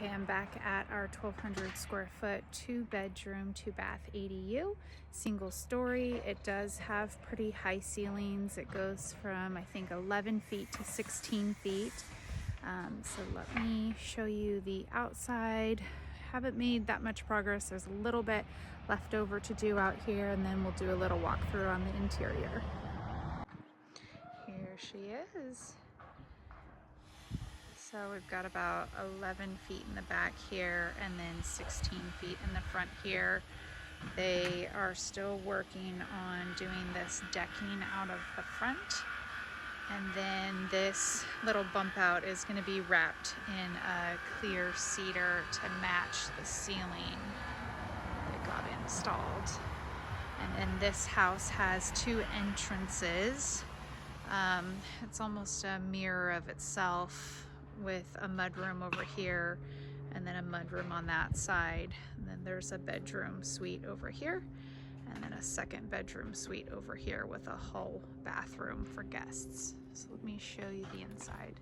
Okay, I'm back at our 1,200 square foot, 2-bedroom, 2-bath ADU, single story. It does have pretty high ceilings. It goes from, I think, 11 feet to 16 feet. So let me show you the outside. Haven't made that much progress. There's a little bit left over to do out here, and then we'll do a little walkthrough on the interior. Here she is. So we've got about 11 feet in the back here and then 16 feet in the front here. They are still working on doing this decking out of the front. And then this little bump out is going to be wrapped in a clear cedar to match the ceiling that got installed. And then this house has 2 entrances. It's almost a mirror of itself, with a mudroom over here and then a mudroom on that side. And then there's a bedroom suite over here and then a second bedroom suite over here with a whole bathroom for guests. So let me show you the inside.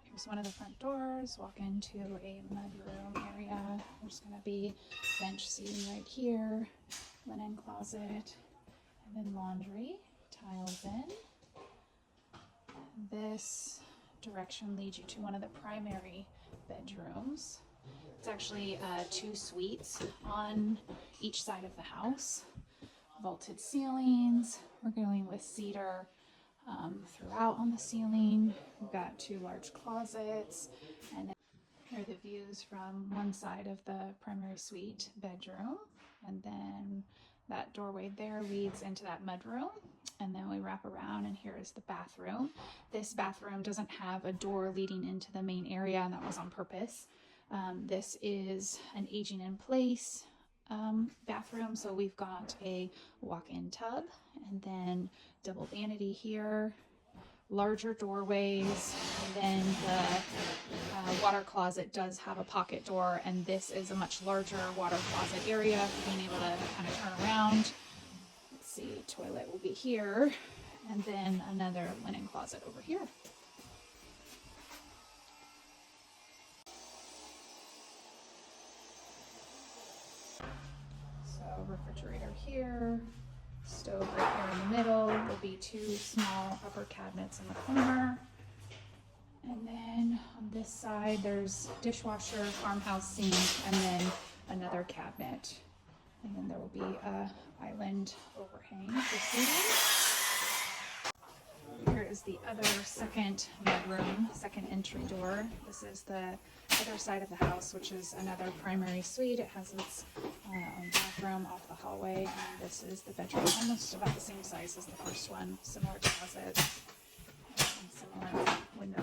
Here's one of the front doors. Walk into a mudroom area. There's going to be bench seating right here, linen closet, and then laundry, tiles in. This direction leads you to one of the primary bedrooms. It's actually 2 suites on each side of the house. Vaulted ceilings. We're going with cedar throughout on the ceiling. We've got 2 large closets, and here are the views from one side of the primary suite bedroom, and then that doorway there leads into that mudroom, and then we wrap around and here is the bathroom. This bathroom doesn't have a door leading into the main area, and that was on purpose. This is an aging in place bathroom, so we've got a walk-in tub and then double vanity here, larger doorways, and then the water closet does have a pocket door, and this is a much larger water closet area for being able to kind of turn around. Let's see, toilet will be here, and then another linen closet over here. So refrigerator here, stove right here in the middle. There'll be 2 small upper cabinets in the corner. And then on this side, there's dishwasher, farmhouse sink, and then another cabinet. And then there will be a island overhang for seating. Here is the other second bedroom, second entry door. This is the other side of the house, which is another primary suite. It has its own bathroom off the hallway, and this is the bedroom, almost about the same size as the first one. Similar closets and similar window